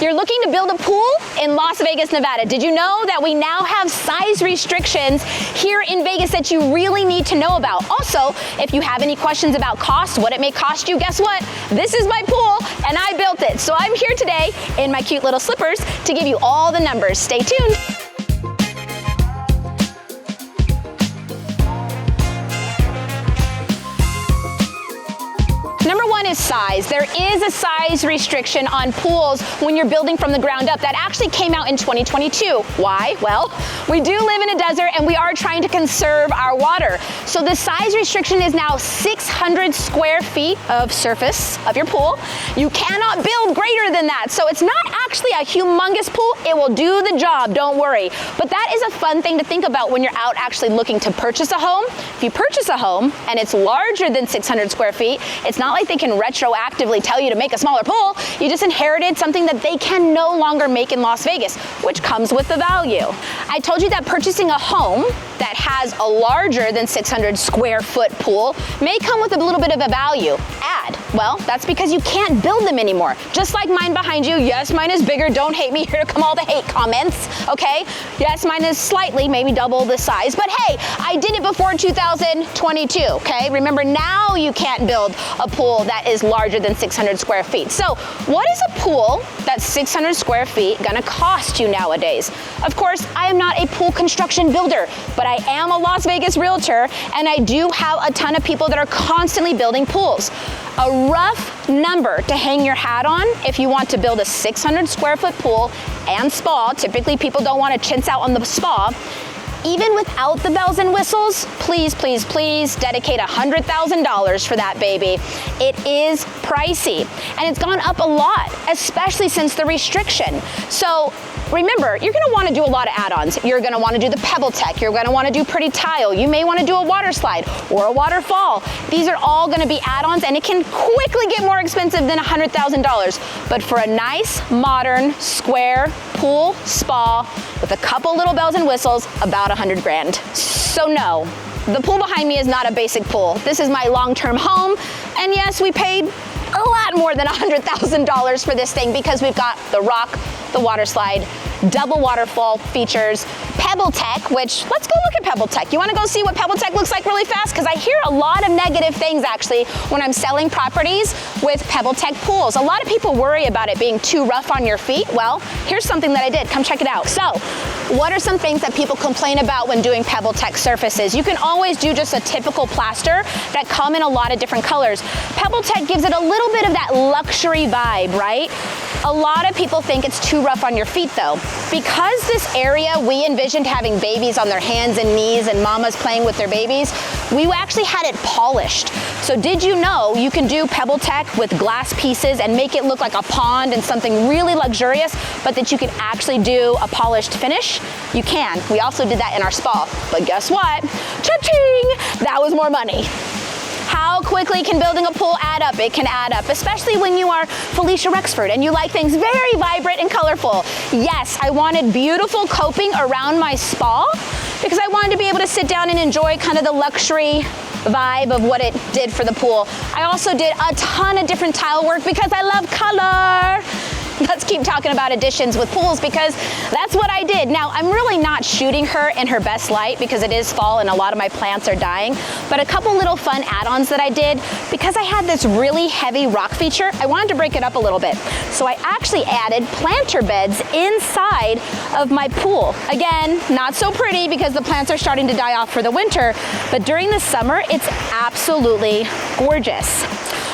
You're looking to build a pool in Las Vegas, Nevada. Did you know that we now have size restrictions here in Vegas that you really need to know about? Also, if you have any questions about cost, what it may cost you, guess what? This is my pool and I built it. So I'm here today in my cute little slippers to give you all the numbers. Stay tuned. Number one is size. There is a size restriction on pools when you're building from the ground up. That actually came out in 2022. Why? Well, we do live in a desert and we are trying to conserve our water. So the size restriction is now 600 square feet of surface of your pool. You cannot build greater than that. So it's not actually a humongous pool. It will do the job, don't worry. But that is a fun thing to think about when you're out actually looking to purchase a home. If you purchase a home and it's larger than 600 square feet, it's not like they can retroactively tell you to make a smaller pool. You just inherited something that they can no longer make in Las Vegas, which comes with the value. I told you that purchasing a home that has a larger than 600 square foot pool may come with a little bit of a value add. Well, that's because you can't build them anymore. Just like mine behind you. Yes, mine is bigger. Don't hate me. Here come all the hate comments, okay? Yes, mine is slightly, maybe double the size, but hey, I did it before 2022, okay? Remember, now you can't build a pool that is larger than 600 square feet. So what is a pool that's 600 square feet gonna cost you nowadays? Of course, I am not a pool construction builder, but I am a Las Vegas realtor, and I do have a ton of people that are constantly building pools. A rough number to hang your hat on if you want to build a 600 square foot pool and spa. Typically people don't want to chintz out on the spa. Even without the bells and whistles, please, please, please dedicate $100,000 for that baby. It is pricey and it's gone up a lot, especially since the restriction. So remember, you're gonna wanna do a lot of add-ons. You're gonna wanna do the pebble tech. You're gonna wanna do pretty tile. You may wanna do a water slide or a waterfall. These are all gonna be add-ons and it can quickly get more expensive than $100,000. But for a nice, modern, square pool spa with a couple little bells and whistles, about 100 grand. So no, the pool behind me is not a basic pool. This is my long-term home. And yes, we paid a lot more than $100,000 for this thing because we've got the rock, the water slide, double waterfall features, pebble tech, which let's go look at pebble tech. You wanna go see what pebble tech looks like really fast? Because I hear a lot of negative things actually when I'm selling properties with pebble tech pools. A lot of people worry about it being too rough on your feet. Well, here's something that I did. Come check it out. So, what are some things that people complain about when doing pebble tech surfaces? You can always do just a typical plaster that come in a lot of different colors. Pebble tech gives it a little bit of that luxury vibe, right? A lot of people think it's too rough on your feet though. Because this area we envisioned having babies on their hands and knees and mamas playing with their babies, we actually had it polished. So did you know you can do pebble tech with glass pieces and make it look like a pond and something really luxurious, but that you can actually do a polished finish? You can. We also did that in our spa. But guess what? Cha-ching! That was more money. How quickly can building a pool add up? It can add up, especially when you are Falisha Rexford and you like things very vibrant and colorful. Yes, I wanted beautiful coping around my spa because I wanted to be able to sit down and enjoy kind of the luxury vibe of what it did for the pool. I also did a ton of different tile work because I love color. Let's keep talking about additions with pools because that's what I did. Now, I'm really not shooting her in her best light because it is fall and a lot of my plants are dying, but a couple little fun add-ons that I did because I had this really heavy rock feature, I wanted to break it up a little bit. So I actually added planter beds inside of my pool. Again, not so pretty because the plants are starting to die off for the winter, but during the summer, it's absolutely gorgeous.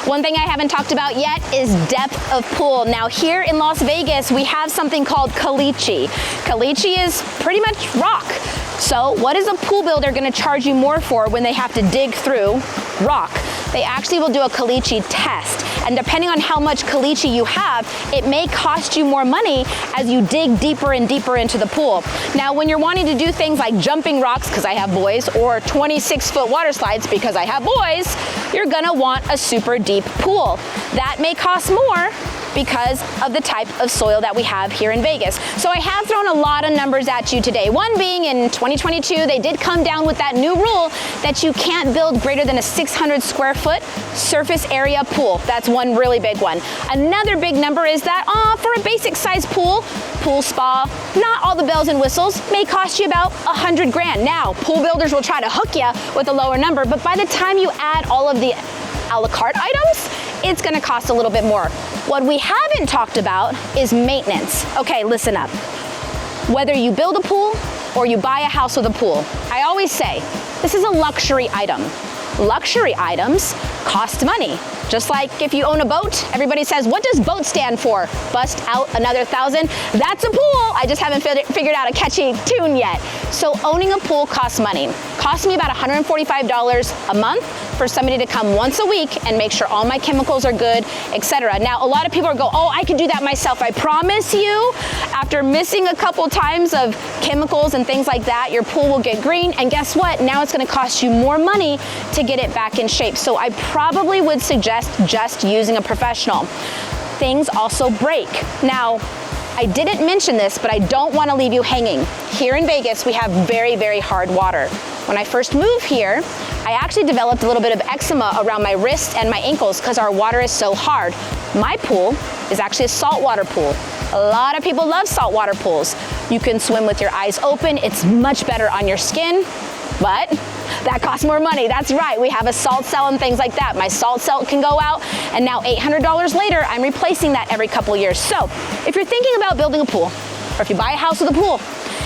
One thing I haven't talked about yet is depth of pool. Now here in Las Vegas, we have something called caliche. Caliche is pretty much rock. So what is a pool builder gonna charge you more for when they have to dig through rock? They actually will do a caliche test. And depending on how much caliche you have, it may cost you more money as you dig deeper and deeper into the pool. Now, when you're wanting to do things like jumping rocks, because I have boys, or 26-foot water slides, because I have boys, you're gonna want a super deep pool. That may cost more, because of the type of soil that we have here in Vegas. So I have thrown a lot of numbers at you today. One being in 2022, they did come down with that new rule that you can't build greater than a 600 square foot surface area pool. That's one really big one. Another big number is that for a basic size pool spa, not all the bells and whistles, may cost you about 100 grand. Now, pool builders will try to hook you with a lower number, but by the time you add all of the a la carte items, it's gonna cost a little bit more. What we haven't talked about is maintenance. Okay, listen up. Whether you build a pool or you buy a house with a pool, I always say, this is a luxury item. Luxury items cost money. Just like if you own a boat, everybody says, what does boat stand for? Bust out another 1,000. That's a pool. I just haven't figured out a catchy tune yet. So owning a pool costs money. Costs me about $145 a month for somebody to come once a week and make sure all my chemicals are good, etc. Now, a lot of people go, oh, I can do that myself. I promise you, after missing a couple times of chemicals and things like that, your pool will get green. And guess what? Now it's gonna cost you more money to get it back in shape. So I probably would suggest just using a professional. Things also break. Now, I didn't mention this, but I don't want to leave you hanging. Here in Vegas, we have very, very hard water. When I first moved here, I actually developed a little bit of eczema around my wrists and my ankles because our water is so hard. My pool is actually a saltwater pool. A lot of people love saltwater pools. You can swim with your eyes open. It's much better on your skin, but that costs more money. That's right, we have a salt cell and things like that. My salt cell can go out, and now $800 later, I'm replacing that every couple years. So if you're thinking about building a pool, or if you buy a house with a pool,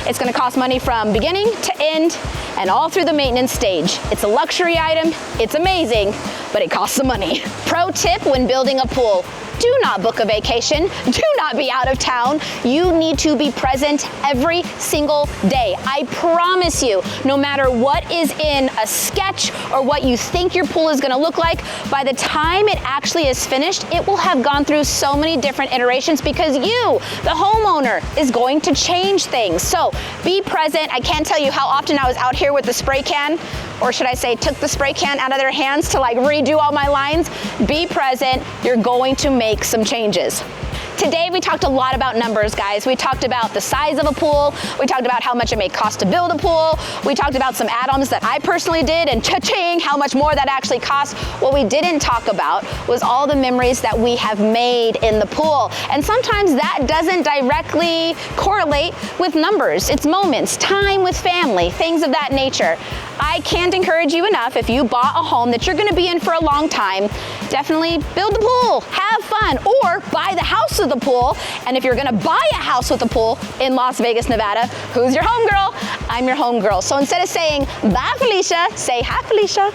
it's gonna cost money from beginning to end and all through the maintenance stage. It's a luxury item, it's amazing, but it costs some money. Pro tip when building a pool: do not book a vacation. Do not be out of town. You need to be present every single day. I promise you, no matter what is in a sketch or what you think your pool is gonna look like, by the time it actually is finished, it will have gone through so many different iterations because you, the homeowner, is going to change things. So be present. I can't tell you how often I was out here with the spray can, or should I say took the spray can out of their hands to like redo all my lines. Be present. You're going to make some changes. Today we talked a lot about numbers, guys. We talked about the size of a pool. We talked about how much it may cost to build a pool. We talked about some add-ons that I personally did and cha-ching, how much more that actually cost. What we didn't talk about was all the memories that we have made in the pool. And sometimes that doesn't directly correlate with numbers. It's moments, time with family, things of that nature. I can't encourage you enough, if you bought a home that you're gonna be in for a long time, definitely build the pool, have fun, or buy the house with the pool. And if you're gonna buy a house with a pool in Las Vegas, Nevada, who's your homegirl? I'm your homegirl. So instead of saying, bye Felicia, say, hi Felicia.